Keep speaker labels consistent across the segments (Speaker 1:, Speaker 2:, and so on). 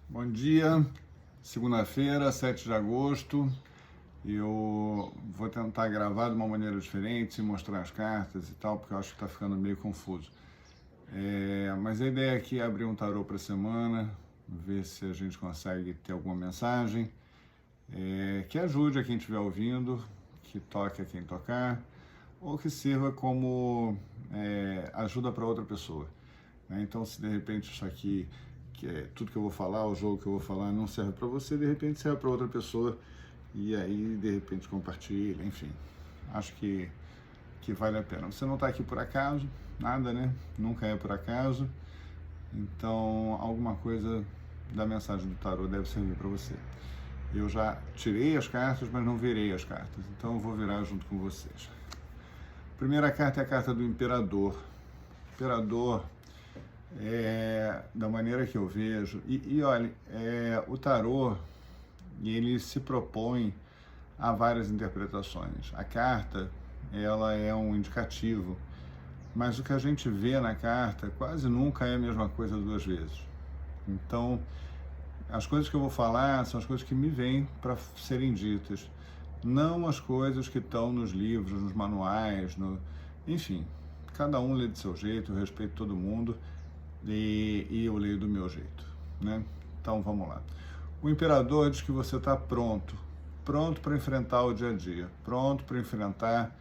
Speaker 1: Bom dia, segunda-feira, 7 de agosto. Eu vou tentar gravar de uma maneira diferente, mostrar as cartas e tal, porque eu acho que está ficando meio confuso. Mas a ideia aqui é abrir um tarô para a semana, ver se a gente consegue ter alguma mensagem que ajude a quem estiver ouvindo, que toque a quem tocar, ou que sirva como ajuda para outra pessoa. Então, se de repente isso aqui, que é tudo que eu vou falar, o jogo que eu vou falar, não serve para você, de repente serve para outra pessoa, e aí de repente compartilha, enfim. Acho que vale a pena. Você não está aqui por acaso, nada, né? Nunca é por acaso. Então, alguma coisa da mensagem do tarô deve servir para você. Eu já tirei as cartas, mas não virei as cartas, então eu vou virar junto com vocês. A primeira carta é a carta do Imperador. Imperador, da maneira que eu vejo, e olha, o tarô, ele se propõe a várias interpretações. A carta, ela é um indicativo, mas o que a gente vê na carta quase nunca é a mesma coisa duas vezes. Então, as coisas que eu vou falar são as coisas que me vêm para serem ditas, não as coisas que estão nos livros, nos manuais, enfim, cada um lê do seu jeito, eu respeito todo mundo e eu leio do meu jeito, né? Então vamos lá. O Imperador diz que você está pronto para enfrentar o dia a dia, pronto para enfrentar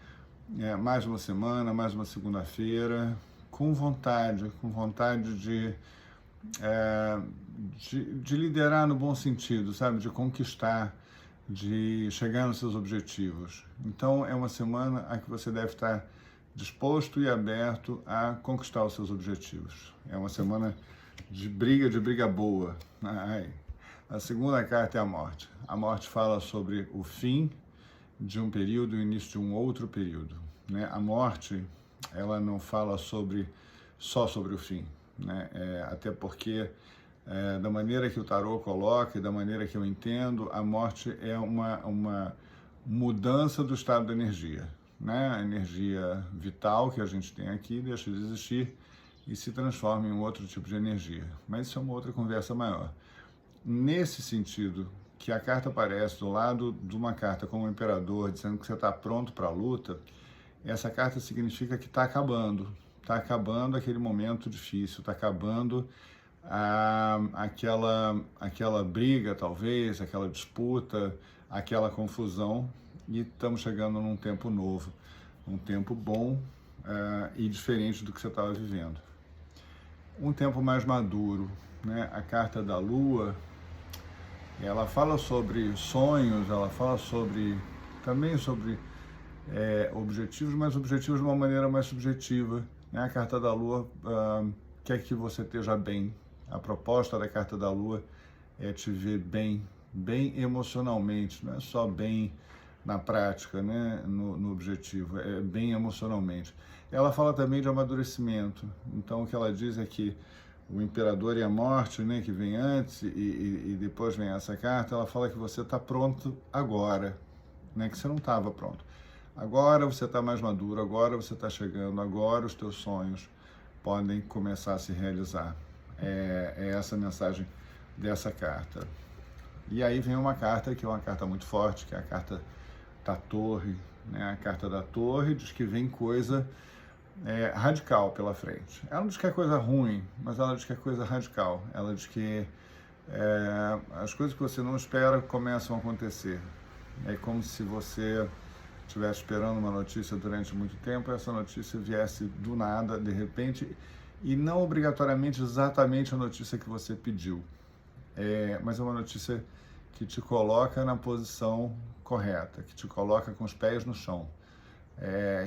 Speaker 1: mais uma semana, mais uma segunda-feira, com vontade de liderar no bom sentido, sabe? De conquistar, de chegar nos seus objetivos. Então, é uma semana a que você deve estar disposto e aberto a conquistar os seus objetivos. É uma semana de briga boa. Ai. A segunda carta é a morte. A morte fala sobre o fim de um período e o início de um outro período, né? A morte, ela não fala só sobre o fim, né? Até porque, da maneira que o tarô coloca e da maneira que eu entendo, a morte é uma mudança do estado da energia, né? A energia vital que a gente tem aqui deixa de existir e se transforma em um outro tipo de energia. Mas isso é uma outra conversa maior. Nesse sentido, que a carta aparece do lado de uma carta como o Imperador, dizendo que você está pronto para a luta, essa carta significa que está acabando aquele momento difícil, está acabando aquela briga, talvez, aquela disputa, aquela confusão, e estamos chegando num tempo novo, um tempo bom e diferente do que você estava vivendo. Um tempo mais maduro, né? A carta da Lua, ela fala sobre sonhos, ela fala também sobre objetivos, mas objetivos de uma maneira mais subjetiva, né? A carta da Lua quer que você esteja bem. A proposta da carta da Lua é te ver bem emocionalmente, não é só bem na prática, né? no objetivo, é bem emocionalmente. Ela fala também de amadurecimento, então o que ela diz é que o Imperador e a morte, né, que vem antes e depois vem essa carta, ela fala que você está pronto agora, né, que você não estava pronto. Agora você está mais maduro, agora você está chegando, agora os teus sonhos podem começar a se realizar. É essa a mensagem dessa carta. E aí vem uma carta que é uma carta muito forte, que é a carta da Torre, né? A carta da Torre diz que vem coisa radical pela frente. Ela não diz que é coisa ruim, mas ela diz que é coisa radical. Ela diz que as coisas que você não espera começam a acontecer. É como se você estivesse esperando uma notícia durante muito tempo e essa notícia viesse do nada, de repente, e não obrigatoriamente exatamente a notícia que você pediu, mas é uma notícia que te coloca na posição correta, que te coloca com os pés no chão,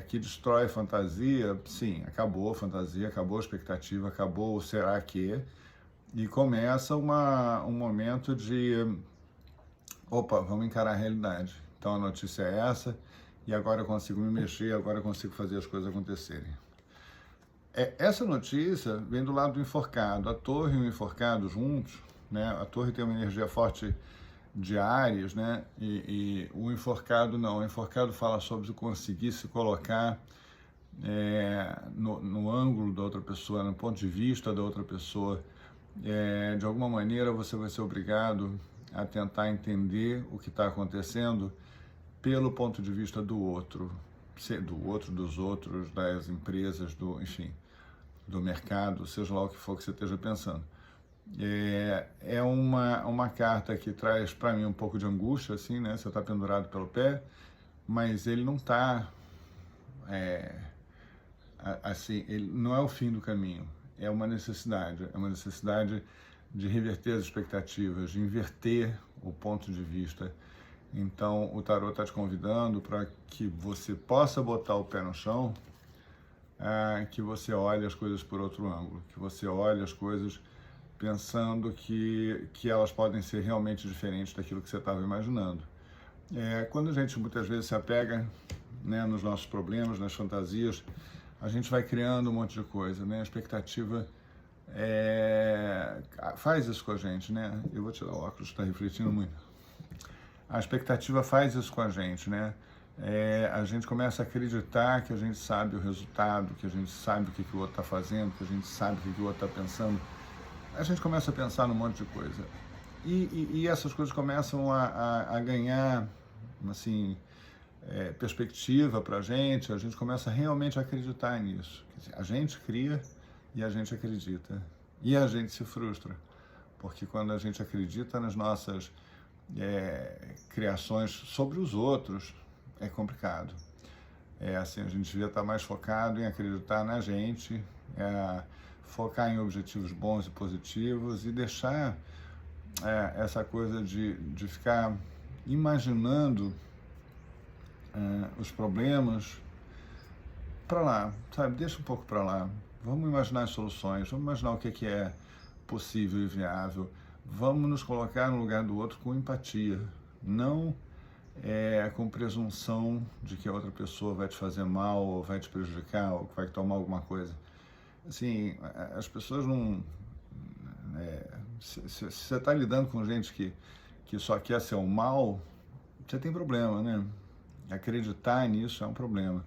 Speaker 1: que destrói a fantasia. Sim, acabou a fantasia, acabou a expectativa, acabou o será que, e começa um momento de, opa, vamos encarar a realidade. Então a notícia é essa, e agora eu consigo me mexer, agora eu consigo fazer as coisas acontecerem. Essa notícia vem do lado do enforcado. A Torre e o enforcado juntos, né? A Torre tem uma energia forte de Áries, né? E o enforcado não. O enforcado fala sobre conseguir se colocar no ângulo da outra pessoa, no ponto de vista da outra pessoa, de alguma maneira você vai ser obrigado a tentar entender o que está acontecendo pelo ponto de vista do outro, dos outros, das empresas, enfim, do mercado, seja lá o que for que você esteja pensando. É uma carta que traz para mim um pouco de angústia, assim, né? Você está pendurado pelo pé, mas ele não está, assim, ele não é o fim do caminho, é uma necessidade de reverter as expectativas, de inverter o ponto de vista. Então, o tarot está te convidando para que você possa botar o pé no chão, que você olhe as coisas por outro ângulo, que você olhe as coisas pensando que elas podem ser realmente diferentes daquilo que você estava imaginando. Quando a gente muitas vezes se apega, né, nos nossos problemas, nas fantasias, a gente vai criando um monte de coisa, né? A expectativa faz isso com a gente, né? Eu vou tirar o óculos, está refletindo muito. A expectativa faz isso com a gente, né? A gente começa a acreditar que a gente sabe o resultado, que a gente sabe o que o outro está fazendo, que a gente sabe o que o outro está pensando. A gente começa a pensar num monte de coisa. E essas coisas começam a ganhar, assim, perspectiva para a gente começa realmente a acreditar nisso. Quer dizer, a gente cria e a gente acredita. E a gente se frustra, porque quando a gente acredita nas nossas criações sobre os outros, é complicado. Assim, a gente devia estar mais focado em acreditar na gente, focar em objetivos bons e positivos e deixar essa coisa de ficar imaginando os problemas para lá, sabe? Deixa um pouco para lá. Vamos imaginar as soluções, vamos imaginar o que é possível e viável. Vamos nos colocar no lugar do outro com empatia, não com presunção de que a outra pessoa vai te fazer mal, ou vai te prejudicar, ou vai tomar alguma coisa. Assim, as pessoas não... se você está lidando com gente que só quer ser o mal, você tem problema, né? Acreditar nisso é um problema.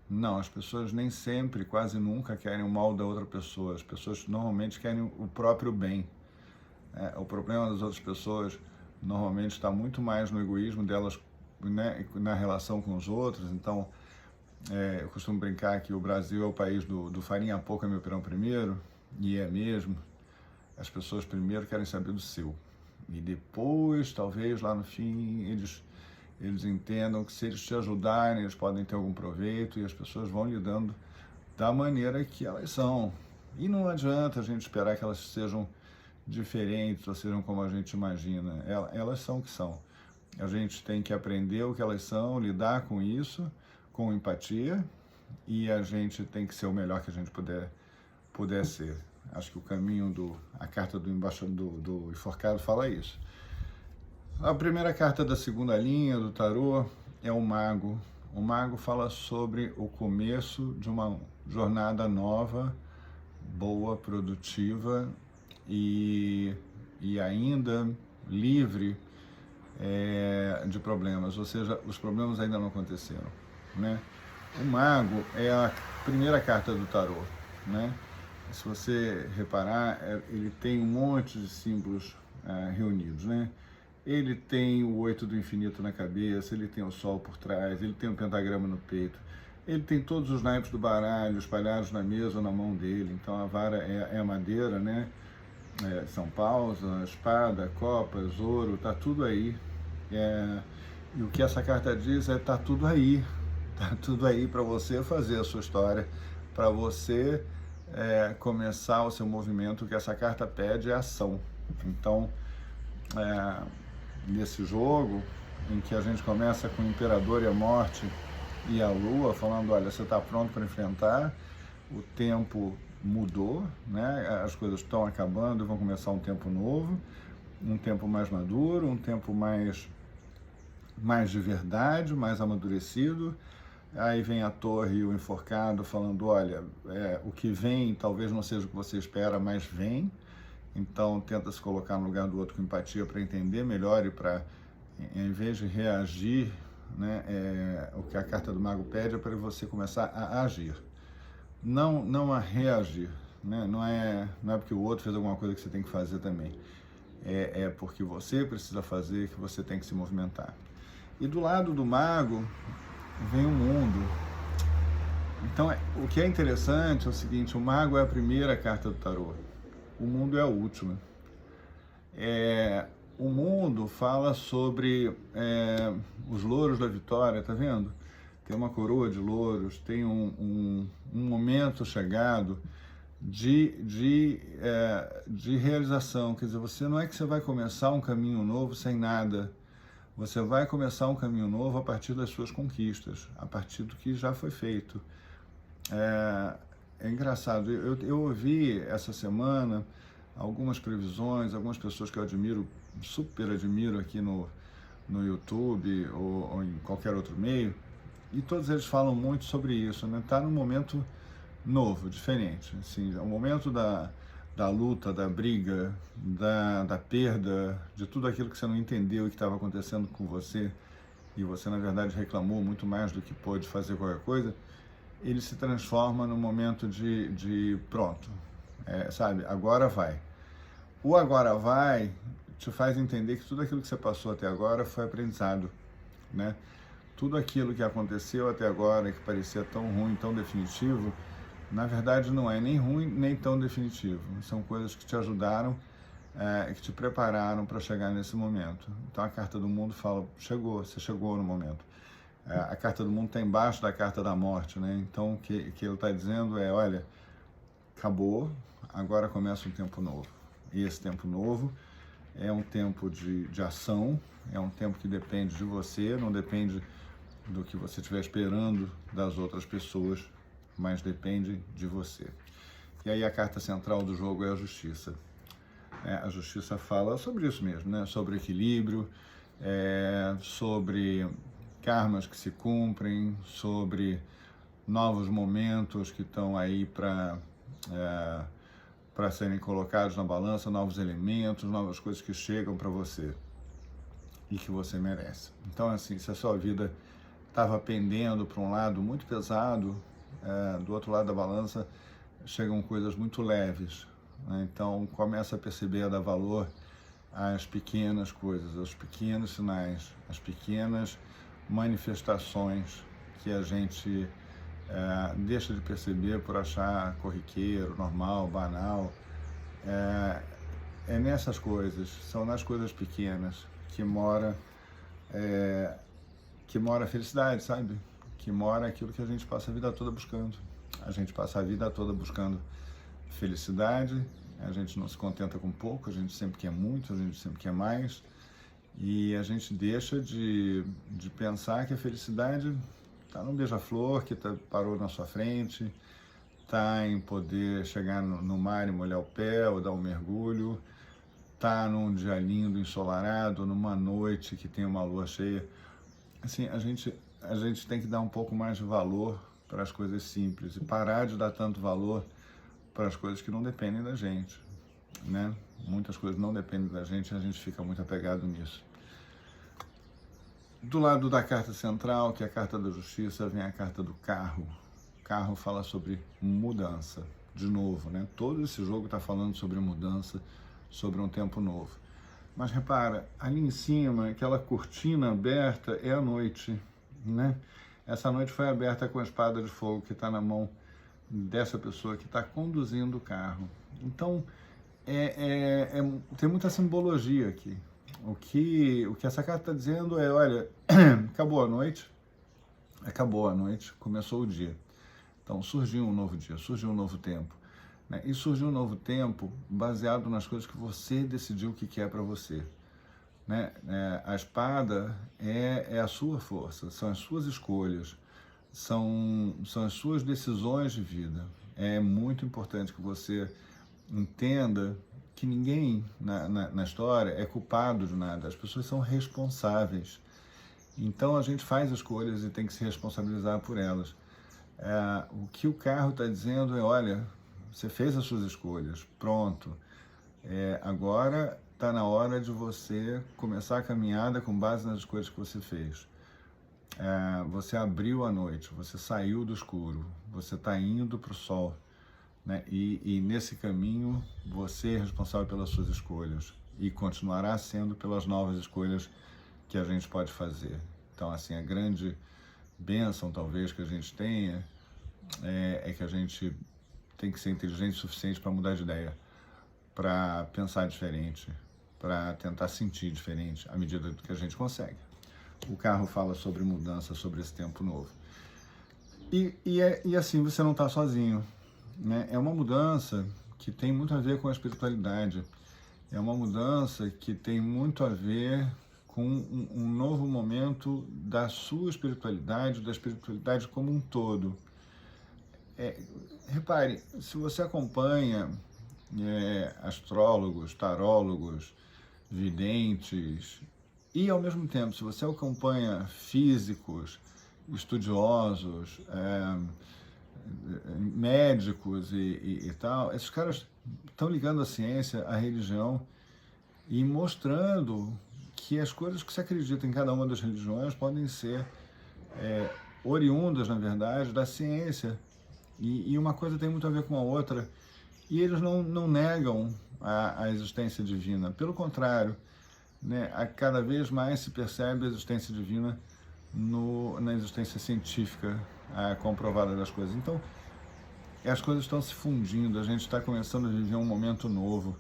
Speaker 1: Não, as pessoas nem sempre, quase nunca querem o mal da outra pessoa. As pessoas normalmente querem o próprio bem. O problema das outras pessoas normalmente está muito mais no egoísmo delas, né, na relação com os outros. Então, eu costumo brincar que o Brasil é o país do farinha pouca, meu pirão primeiro, e é mesmo. As pessoas primeiro querem saber do seu. E depois, talvez, lá no fim, eles entendam que se eles te ajudarem, eles podem ter algum proveito, e as pessoas vão lidando da maneira que elas são. E não adianta a gente esperar que elas sejam diferentes ou sejam como a gente imagina. Elas são o que são. A gente tem que aprender o que elas são, lidar com isso, com empatia, e a gente tem que ser o melhor que a gente puder ser. Acho que o caminho a carta do embaixador do enforcado fala isso. A primeira carta da segunda linha do tarô é o Mago. O Mago fala sobre o começo de uma jornada nova, boa, produtiva e ainda livre de problemas, ou seja, os problemas ainda não aconteceram, né? O Mago é a primeira carta do tarô, né? Se você reparar, ele tem um monte de símbolos reunidos, né? Ele tem o 8 do infinito na cabeça, ele tem o sol por trás, ele tem um pentagrama no peito, ele tem todos os naipes do baralho espalhados na mesa ou na mão dele. Então a vara é a madeira, né? São paus, a espada, copas, ouro, tá tudo aí. E o que essa carta diz tá tudo aí. Tá tudo aí para você fazer a sua história, para você começar o seu movimento. O que essa carta pede é ação. Então, nesse jogo, em que a gente começa com o Imperador e a Morte e a Lua, falando, olha, você está pronto para enfrentar, o tempo mudou, né? As coisas estão acabando, vão começar um tempo novo, um tempo mais maduro, um tempo mais de verdade, mais amadurecido. Aí vem a Torre e o Enforcado falando, olha, o que vem talvez não seja o que você espera, mas vem. Então tenta se colocar no lugar do outro com empatia para entender melhor e para, em vez de reagir, né, o que a carta do Mago pede é para você começar a agir, não a reagir, né? Não é porque o outro fez alguma coisa que você tem que fazer também. É porque você precisa fazer, que você tem que se movimentar. E do lado do mago vem o mundo. Então, o que é interessante é o seguinte: o mago é a primeira carta do tarô, o mundo é a última. O mundo fala sobre os louros da vitória, tá vendo? Tem uma coroa de louros, tem um momento chegado de realização. Quer dizer, você não é que você vai começar um caminho novo sem nada. Você vai começar um caminho novo a partir das suas conquistas, a partir do que já foi feito. É engraçado, eu ouvi essa semana algumas previsões, algumas pessoas que eu admiro, super admiro aqui no YouTube ou em qualquer outro meio, e todos eles falam muito sobre isso, né? Tá num momento novo, diferente, assim, é um momento da luta, da briga, da perda, de tudo aquilo que você não entendeu e que estava acontecendo com você, e você na verdade reclamou muito mais do que pôde fazer qualquer coisa. Ele se transforma num momento de pronto, sabe, agora vai. O agora vai te faz entender que tudo aquilo que você passou até agora foi aprendizado, né? Tudo aquilo que aconteceu até agora, que parecia tão ruim, tão definitivo, na verdade não é nem ruim, nem tão definitivo. São coisas que te ajudaram, que te prepararam para chegar nesse momento. Então a carta do mundo fala, você chegou no momento. A carta do mundo está embaixo da carta da morte, né? Então o que ele está dizendo é, olha, acabou, agora começa um tempo novo. E esse tempo novo é um tempo de ação, é um tempo que depende de você, não depende do que você estiver esperando das outras pessoas, mas depende de você. E aí a carta central do jogo é a justiça. A justiça fala sobre isso mesmo, né? Sobre equilíbrio, sobre karmas que se cumprem, sobre novos momentos que estão aí para serem colocados na balança, novos elementos, novas coisas que chegam para você e que você merece. Então, assim, se a sua vida estava pendendo para um lado muito pesado, do outro lado da balança chegam coisas muito leves, né? Então, começa a perceber, a dar valor às pequenas coisas, aos pequenos sinais, às pequenas manifestações que a gente deixa de perceber por achar corriqueiro, normal, banal. É nessas coisas, são nas coisas pequenas que mora a felicidade, sabe? Que mora aquilo que a gente passa a vida toda buscando. A gente passa a vida toda buscando felicidade, a gente não se contenta com pouco, a gente sempre quer muito, a gente sempre quer mais, e a gente deixa de pensar que a felicidade está num beija-flor que parou na sua frente, está em poder chegar no mar e molhar o pé ou dar um mergulho, está num dia lindo, ensolarado, numa noite que tem uma lua cheia. Assim, a gente tem que dar um pouco mais de valor para as coisas simples e parar de dar tanto valor para as coisas que não dependem da gente, né? Muitas coisas não dependem da gente e a gente fica muito apegado nisso. Do lado da carta central, que é a carta da justiça, vem a carta do carro. O carro fala sobre mudança, de novo, né? Todo esse jogo está falando sobre mudança, sobre um tempo novo. Mas repara, ali em cima, aquela cortina aberta é a noite, né? Essa noite foi aberta com a espada de fogo que está na mão dessa pessoa que está conduzindo o carro. Então, tem muita simbologia aqui. O que essa carta está dizendo é, olha, acabou a noite, começou o dia. Então, surgiu um novo dia, surgiu um novo tempo. Né? E surgiu um novo tempo baseado nas coisas que você decidiu que quer para você. Né? A espada é a sua força, são as suas escolhas, são as suas decisões de vida. É muito importante que você entenda que ninguém na história é culpado de nada, as pessoas são responsáveis. Então a gente faz escolhas e tem que se responsabilizar por elas. O que o carro está dizendo é, olha, você fez as suas escolhas, pronto. Agora está na hora de você começar a caminhada com base nas escolhas que você fez. Você abriu a noite, você saiu do escuro, você está indo para o sol. né? E nesse caminho, você é responsável pelas suas escolhas e continuará sendo pelas novas escolhas que a gente pode fazer. Então, assim, a grande bênção, talvez, que a gente tenha é que a gente tem que ser inteligente o suficiente para mudar de ideia, para pensar diferente, para tentar sentir diferente à medida do que a gente consegue. O carro fala sobre mudança, sobre esse tempo novo. E assim, você não está sozinho, né? É uma mudança que tem muito a ver com a espiritualidade. É uma mudança que tem muito a ver com um novo momento da sua espiritualidade, da espiritualidade como um todo. Repare, se você acompanha astrólogos, tarólogos, videntes, e ao mesmo tempo, se você acompanha físicos, estudiosos, médicos e tal, esses caras estão ligando a ciência, a religião e mostrando que as coisas que se acredita em cada uma das religiões podem ser oriundas, na verdade, da ciência. E uma coisa tem muito a ver com a outra. E eles não negam a existência divina. Pelo contrário, né, cada vez mais se percebe a existência divina na existência científica comprovada das coisas. Então, as coisas estão se fundindo, a gente está começando a viver um momento novo.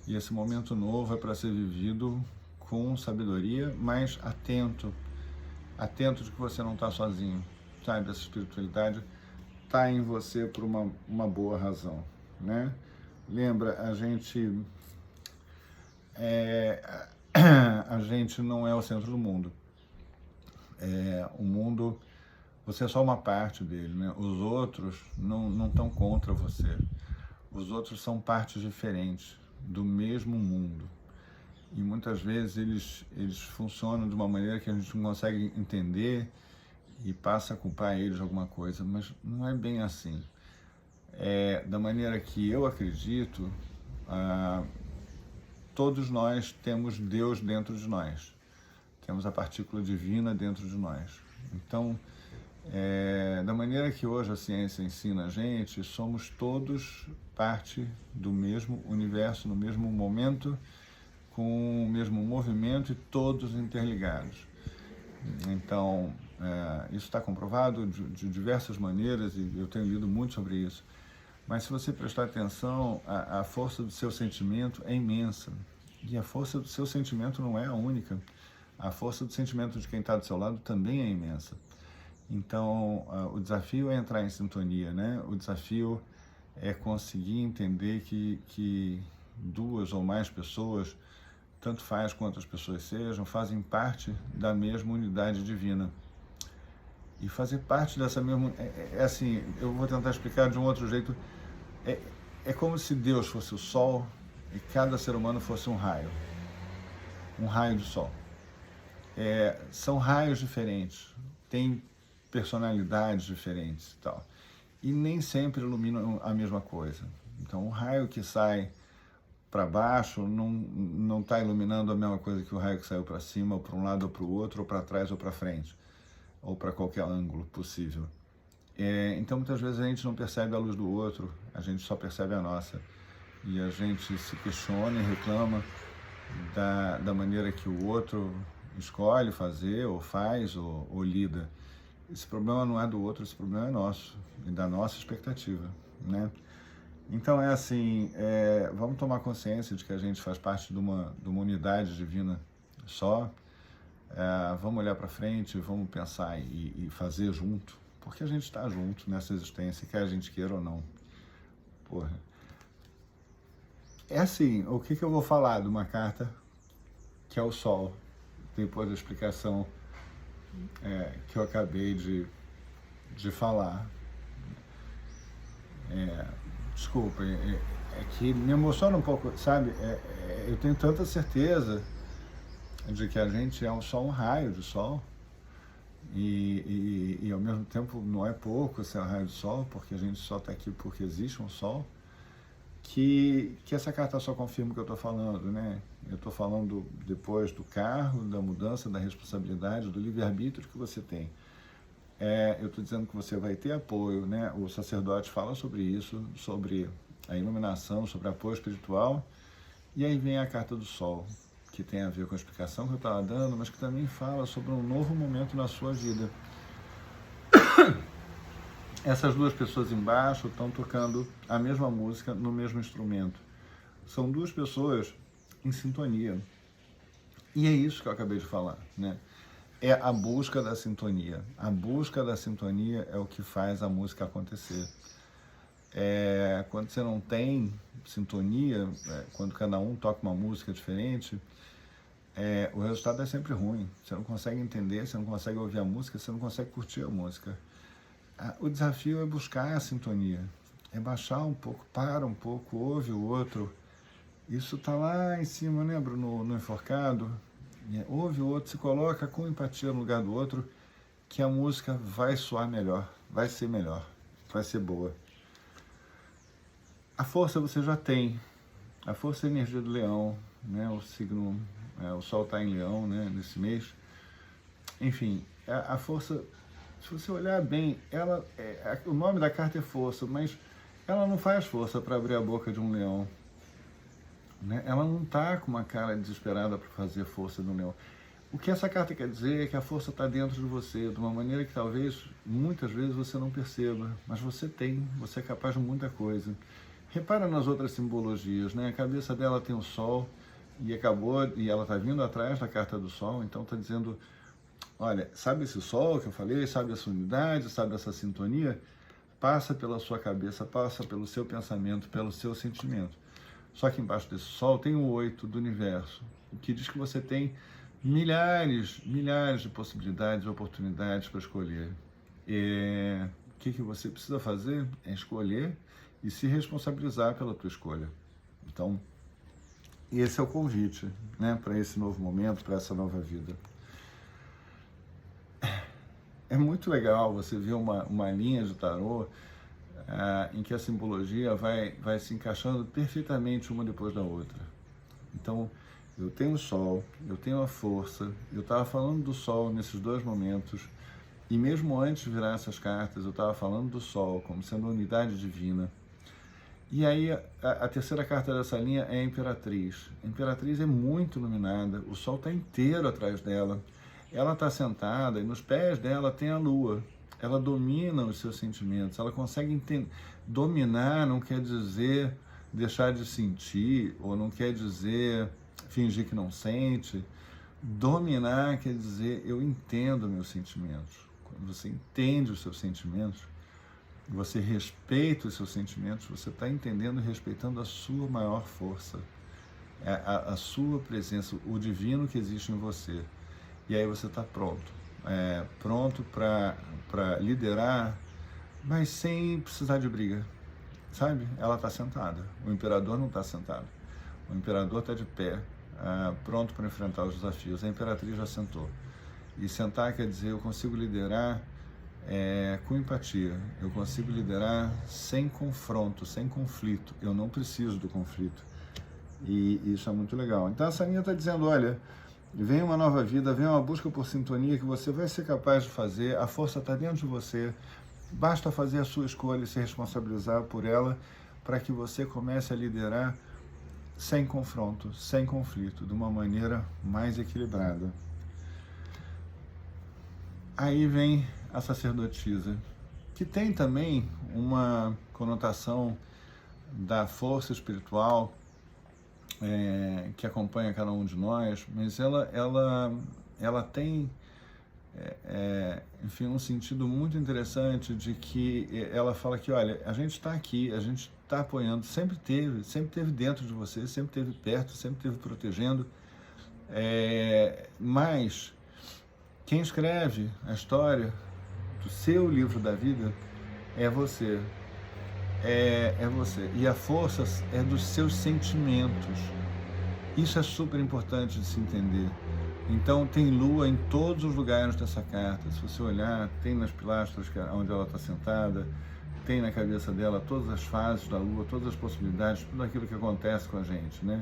Speaker 1: E esse momento novo é para ser vivido com sabedoria, mas atento de que você não está sozinho, sabe? Essa espiritualidade está em você por uma boa razão, né? Lembra, a gente não é o centro do mundo. O mundo, você é só uma parte dele, né? Os outros não estão contra você. Os outros são partes diferentes do mesmo mundo. E muitas vezes eles funcionam de uma maneira que a gente não consegue entender e passa a culpar eles de alguma coisa, mas não é bem assim. Da maneira que eu acredito, todos nós temos Deus dentro de nós. Temos a partícula divina dentro de nós. Então, da maneira que hoje a ciência ensina a gente, somos todos parte do mesmo universo, no mesmo momento, com o mesmo movimento e todos interligados. Então, isso está comprovado de diversas maneiras e eu tenho lido muito sobre isso. Mas se você prestar atenção, a força do seu sentimento é imensa. E a força do seu sentimento não é a única. A força do sentimento de quem está do seu lado também é imensa. Então, o desafio é entrar em sintonia, né? O desafio é conseguir entender que duas ou mais pessoas, tanto faz quantas pessoas sejam, fazem parte da mesma unidade divina. E fazer parte dessa mesma... assim, eu vou tentar explicar de um outro jeito. É como se Deus fosse o sol e cada ser humano fosse um raio de sol. São raios diferentes, têm personalidades diferentes e tal. E nem sempre iluminam a mesma coisa. Então, o raio que sai para baixo não está iluminando a mesma coisa que o raio que saiu para cima, ou para um lado ou para o outro, ou para trás ou para frente, ou para qualquer ângulo possível. Então, muitas vezes a gente não percebe a luz do outro, a gente só percebe a nossa. E a gente se questiona e reclama da maneira que o outro escolhe fazer, ou faz, ou lida. Esse problema não é do outro, esse problema é nosso, e da nossa expectativa, né? Então é assim, vamos tomar consciência de que a gente faz parte de uma unidade divina só, vamos olhar para frente, vamos pensar e fazer junto, porque a gente está junto nessa existência, quer a gente queira ou não. Porra. É assim, o que eu vou falar de uma carta que é o Sol, depois da explicação que eu acabei de falar. Desculpa, que me emociona um pouco, sabe? Eu tenho tanta certeza de que a gente é só um raio de sol e ao mesmo tempo não é pouco ser um raio de sol, porque a gente só está aqui porque existe um sol, que essa carta só confirma o que eu estou falando, né? Eu estou falando depois do carro, da mudança, da responsabilidade, do livre-arbítrio que você tem. eu estou dizendo que você vai ter apoio, né? O sacerdote fala sobre isso, sobre a iluminação, sobre apoio espiritual. E aí vem a carta do Sol, que tem a ver com a explicação que eu estava dando, mas que também fala sobre um novo momento na sua vida. Essas duas pessoas embaixo estão tocando a mesma música no mesmo instrumento. São duas pessoas em sintonia. E é isso que eu acabei de falar, né? É a busca da sintonia. A busca da sintonia é o que faz a música acontecer. Quando você não tem sintonia, quando cada um toca uma música diferente, o resultado é sempre ruim. Você não consegue entender, você não consegue ouvir a música, você não consegue curtir a música. O desafio é buscar a sintonia, é baixar um pouco, para um pouco, ouve o outro. Isso está lá em cima, lembra, no enforcado? Ouve o outro, se coloca com empatia no lugar do outro, que a música vai soar melhor, vai ser boa. A força você já tem, a força é a energia do leão, né? O signo, o Sol está em leão, né? Nesse mês. Enfim, a força, se você olhar bem, o nome da carta é força, mas ela não faz força para abrir a boca de um leão. Né? Ela não está com uma cara desesperada para fazer força de um leão. O que essa carta quer dizer é que a força está dentro de você, de uma maneira que talvez, muitas vezes, você não perceba, mas você tem, você é capaz de muita coisa. Repara nas outras simbologias, né? A cabeça dela tem o Sol e ela está vindo atrás da carta do Sol, então está dizendo, olha, sabe esse Sol que eu falei, sabe essa unidade, sabe essa sintonia? Passa pela sua cabeça, passa pelo seu pensamento, pelo seu sentimento. Só que embaixo desse Sol tem o 8 do universo, o que diz que você tem milhares de possibilidades, de oportunidades para escolher. O que você precisa fazer é escolher e se responsabilizar pela tua escolha. Então, esse é o convite, né, para esse novo momento, para essa nova vida. É muito legal você ver uma linha de tarô em que a simbologia vai se encaixando perfeitamente uma depois da outra. Então, eu tenho o Sol, eu tenho a força, eu estava falando do Sol nesses dois momentos, e mesmo antes de virar essas cartas, eu estava falando do Sol como sendo a unidade divina. E aí, a terceira carta dessa linha é a Imperatriz. A Imperatriz é muito iluminada, o Sol está inteiro atrás dela, ela está sentada e nos pés dela tem a Lua. Ela domina os seus sentimentos, ela consegue entender. Dominar não quer dizer deixar de sentir, ou não quer dizer fingir que não sente. Dominar quer dizer eu entendo meus sentimentos. Quando você entende os seus sentimentos, você respeita os seus sentimentos, você está entendendo e respeitando a sua maior força, a sua presença, o divino que existe em você. E aí você está pronto. Pronto para liderar, mas sem precisar de briga, sabe? Ela está sentada, o imperador não está sentado, o imperador está de pé, pronto para enfrentar os desafios. A imperatriz já sentou, e sentar quer dizer eu consigo liderar com empatia, eu consigo liderar sem confronto, sem conflito, eu não preciso do conflito, e isso é muito legal. Então essa linha está dizendo, olha, vem uma nova vida, vem uma busca por sintonia que você vai ser capaz de fazer, a força está dentro de você, basta fazer a sua escolha e se responsabilizar por ela para que você comece a liderar sem confronto, sem conflito, de uma maneira mais equilibrada. Aí vem a sacerdotisa, que tem também uma conotação da força espiritual, que acompanha cada um de nós, mas ela tem, enfim, um sentido muito interessante de que ela fala que, olha, a gente está aqui, a gente está apoiando, sempre teve dentro de você, sempre teve perto, sempre teve protegendo, mas quem escreve a história do seu livro da vida é você. É você. E a força é dos seus sentimentos. Isso é super importante de se entender. Então, tem lua em todos os lugares dessa carta. Se você olhar, tem nas pilastras onde ela está sentada, tem na cabeça dela todas as fases da lua, todas as possibilidades, tudo aquilo que acontece com a gente, né?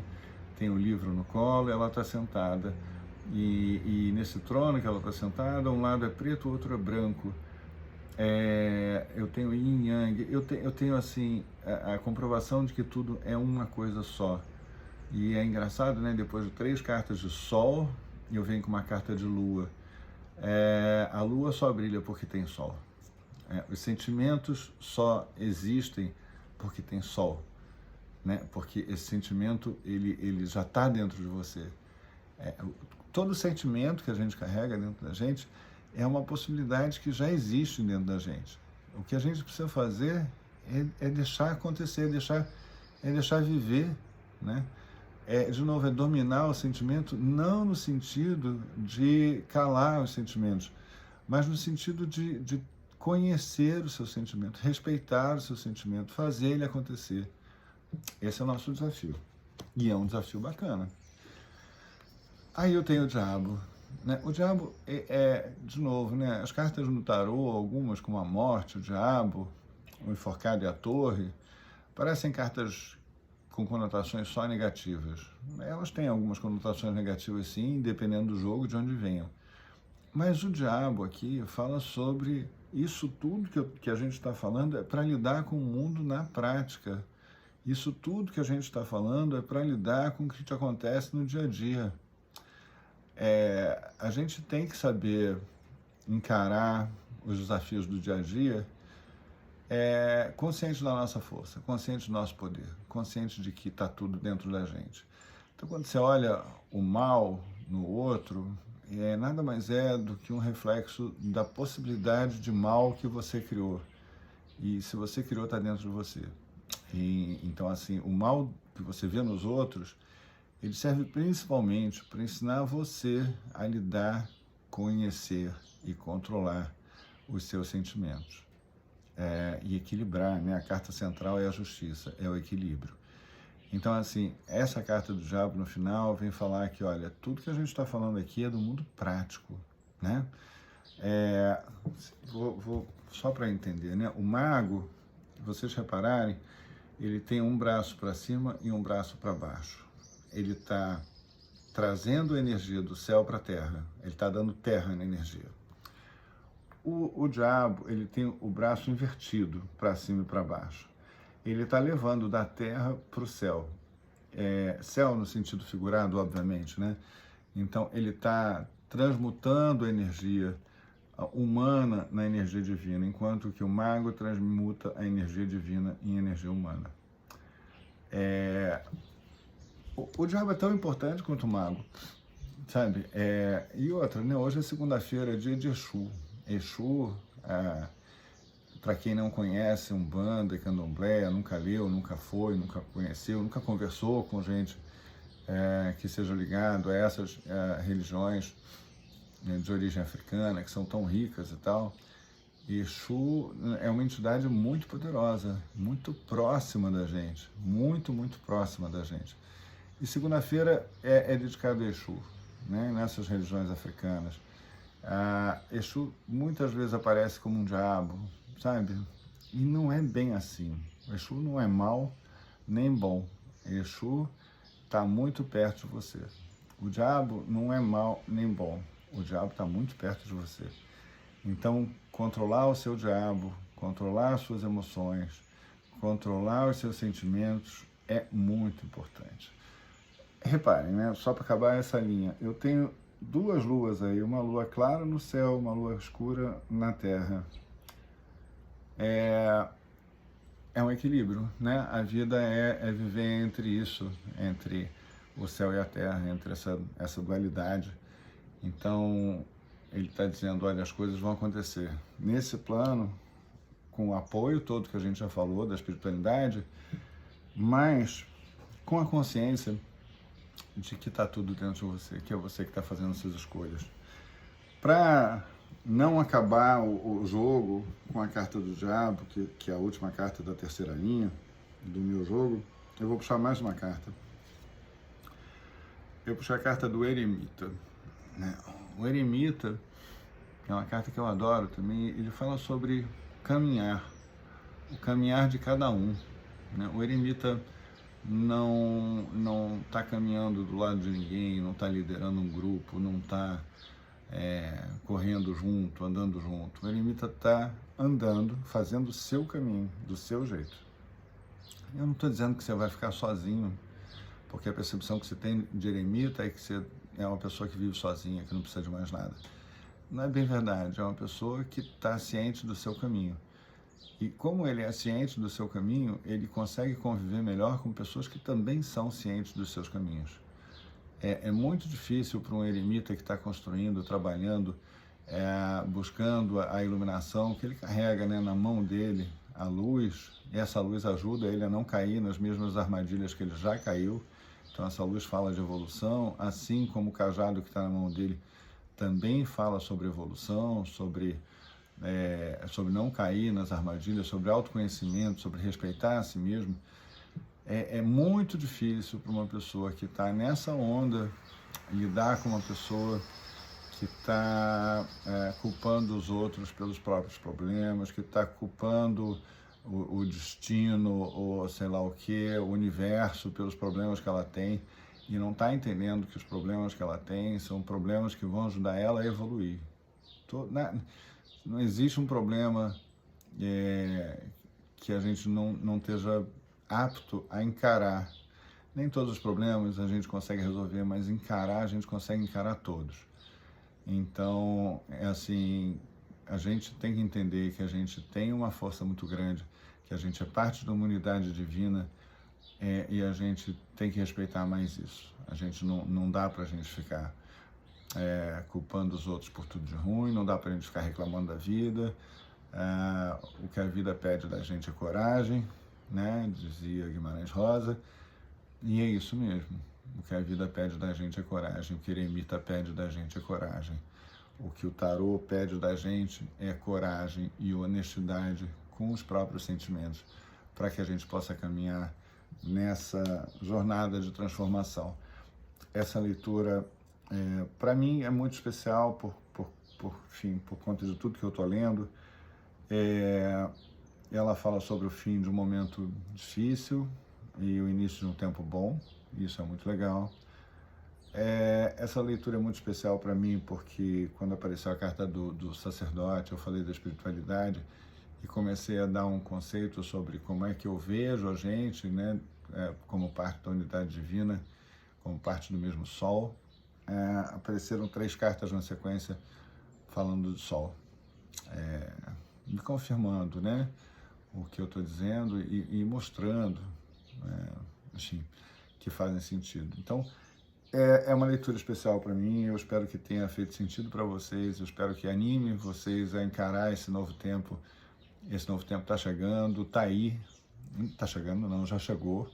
Speaker 1: Tem o livro no colo, ela está sentada. E nesse trono que ela está sentada, um lado é preto, o outro é branco. Eu tenho yin e yang, eu tenho assim, a comprovação de que tudo é uma coisa só. E é engraçado, né? Depois de 3 cartas de sol, eu venho com uma carta de lua. A lua só brilha porque tem sol. Os sentimentos só existem porque tem sol, né? Porque esse sentimento, ele já está dentro de você. Todo sentimento que a gente carrega dentro da gente é uma possibilidade que já existe dentro da gente. O que a gente precisa fazer é deixar acontecer, deixar viver, né? De novo, é dominar o sentimento, não no sentido de calar os sentimentos, mas no sentido de conhecer o seu sentimento, respeitar o seu sentimento, fazer ele acontecer. Esse é o nosso desafio. E é um desafio bacana. Aí eu tenho o diabo, né? O diabo de novo, né? As cartas no tarô, algumas como a morte, o diabo, o enforcado e a torre, parecem cartas com conotações só negativas. Elas têm algumas conotações negativas sim, dependendo do jogo, de onde venham. Mas o diabo aqui fala sobre isso tudo que a gente está falando é para lidar com o mundo na prática. Isso tudo que a gente está falando é para lidar com o que te acontece no dia a dia. A gente tem que saber encarar os desafios do dia a dia consciente da nossa força, consciente do nosso poder, consciente de que está tudo dentro da gente. Então, quando você olha o mal no outro, nada mais é do que um reflexo da possibilidade de mal que você criou. E se você criou, está dentro de você. Então, assim, o mal que você vê nos outros, ele serve principalmente para ensinar você a lidar, conhecer e controlar os seus sentimentos. E equilibrar, né? A carta central é a justiça, é o equilíbrio. Então, assim, essa carta do diabo no final vem falar que, olha, tudo que a gente está falando aqui é do mundo prático, né? Só para entender, né? O mago, se vocês repararem, ele tem um braço para cima e um braço para baixo. Ele está trazendo a energia do céu para a terra, ele está dando terra na energia. O diabo, ele tem o braço invertido para cima e para baixo. Ele está levando da terra para o céu. Céu no sentido figurado, obviamente, né? Então, ele está transmutando a energia humana na energia divina, enquanto que o mago transmuta a energia divina em energia humana. O diabo é tão importante quanto o mago, sabe? E outra, né? Hoje é segunda-feira, dia de Exu. Exu, para quem não conhece, Umbanda, Candomblé, nunca leu, nunca foi, nunca conheceu, nunca conversou com gente que seja ligado a essas religiões de origem africana, que são tão ricas e tal. Exu é uma entidade muito poderosa, muito próxima da gente, muito, muito próxima da gente. E segunda-feira é dedicado a Exu, né, nessas religiões africanas. Exu muitas vezes aparece como um diabo, sabe? E não é bem assim. O Exu não é mal nem bom. Exu está muito perto de você. O diabo não é mal nem bom. O diabo está muito perto de você. Então, controlar o seu diabo, controlar as suas emoções, controlar os seus sentimentos é muito importante. Reparem, né? Só para acabar essa linha, eu tenho 2 luas aí, uma lua clara no céu, uma lua escura na terra. É um equilíbrio, né? A vida é viver entre isso, entre o céu e a terra, entre essa dualidade. Então, ele está dizendo, olha, as coisas vão acontecer nesse plano, com o apoio todo que a gente já falou da espiritualidade, mas com a consciência de que está tudo dentro de você, que é você que está fazendo suas escolhas. Para não acabar o jogo com a carta do diabo, que é a última carta da terceira linha do meu jogo, eu vou puxar mais uma carta. Eu puxei a carta do eremita, né? O eremita é uma carta que eu adoro também. Ele fala sobre caminhar, o caminhar de cada um, né? O eremita não está caminhando do lado de ninguém, não está liderando um grupo, não está correndo junto, andando junto. O eremita está andando, fazendo o seu caminho, do seu jeito. Eu não estou dizendo que você vai ficar sozinho, porque a percepção que você tem de eremita é que você é uma pessoa que vive sozinha, que não precisa de mais nada. Não é bem verdade, é uma pessoa que está ciente do seu caminho. E como ele é ciente do seu caminho, ele consegue conviver melhor com pessoas que também são cientes dos seus caminhos. É muito difícil para um eremita que está construindo, trabalhando, buscando a iluminação, que ele carrega, né, na mão dele a luz, e essa luz ajuda ele a não cair nas mesmas armadilhas que ele já caiu. Então essa luz fala de evolução, assim como o cajado que está na mão dele também fala sobre evolução, sobre não cair nas armadilhas, sobre autoconhecimento, sobre respeitar a si mesmo. É muito difícil para uma pessoa que está nessa onda lidar com uma pessoa que está culpando os outros pelos próprios problemas, que está culpando o destino, ou sei lá o que, o universo pelos problemas que ela tem, e não está entendendo que os problemas que ela tem são problemas que vão ajudar ela a evoluir. Não existe um problema que a gente não esteja apto a encarar. Nem todos os problemas a gente consegue resolver, mas encarar, a gente consegue encarar todos. Então, assim, a gente tem que entender que a gente tem uma força muito grande, que a gente é parte de uma unidade divina, e a gente tem que respeitar mais isso. A gente não dá pra gente ficar culpando os outros por tudo de ruim, não dá pra gente ficar reclamando da vida. O que a vida pede da gente é coragem, né? Dizia Guimarães Rosa, e é isso mesmo. O que a vida pede da gente é coragem, o que o eremita pede da gente é coragem. O que o tarô pede da gente é coragem e honestidade com os próprios sentimentos, para que a gente possa caminhar nessa jornada de transformação. Essa leitura, para mim, é muito especial por conta de tudo que eu estou lendo. Ela fala sobre o fim de um momento difícil e o início de um tempo bom. Isso é muito legal. Essa leitura é muito especial para mim porque quando apareceu a carta do sacerdote, eu falei da espiritualidade e comecei a dar um conceito sobre como é que eu vejo a gente, né, como parte da unidade divina, como parte do mesmo Sol. Apareceram 3 cartas na sequência falando do Sol, me confirmando, né, o que eu estou dizendo e mostrando, assim, que fazem sentido. Então, é uma leitura especial para mim. Eu espero que tenha feito sentido para vocês. Eu espero que anime vocês a encarar esse novo tempo. Esse novo tempo está chegando, está aí. Está chegando, não, já chegou.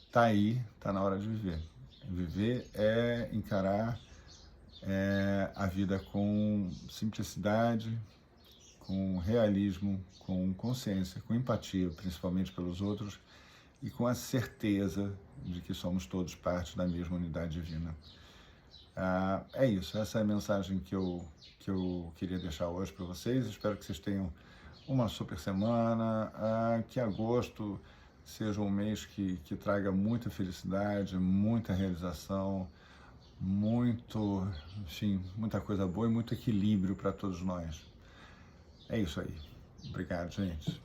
Speaker 1: Está aí, está na hora de viver. Viver é encarar a vida com simplicidade, com realismo, com consciência, com empatia, principalmente pelos outros, e com a certeza de que somos todos parte da mesma unidade divina. É isso, essa é a mensagem que eu queria deixar hoje para vocês. Espero que vocês tenham uma super semana, que agosto seja um mês que traga muita felicidade, muita realização, muita coisa boa e muito equilíbrio para todos nós. É isso aí. Obrigado, gente.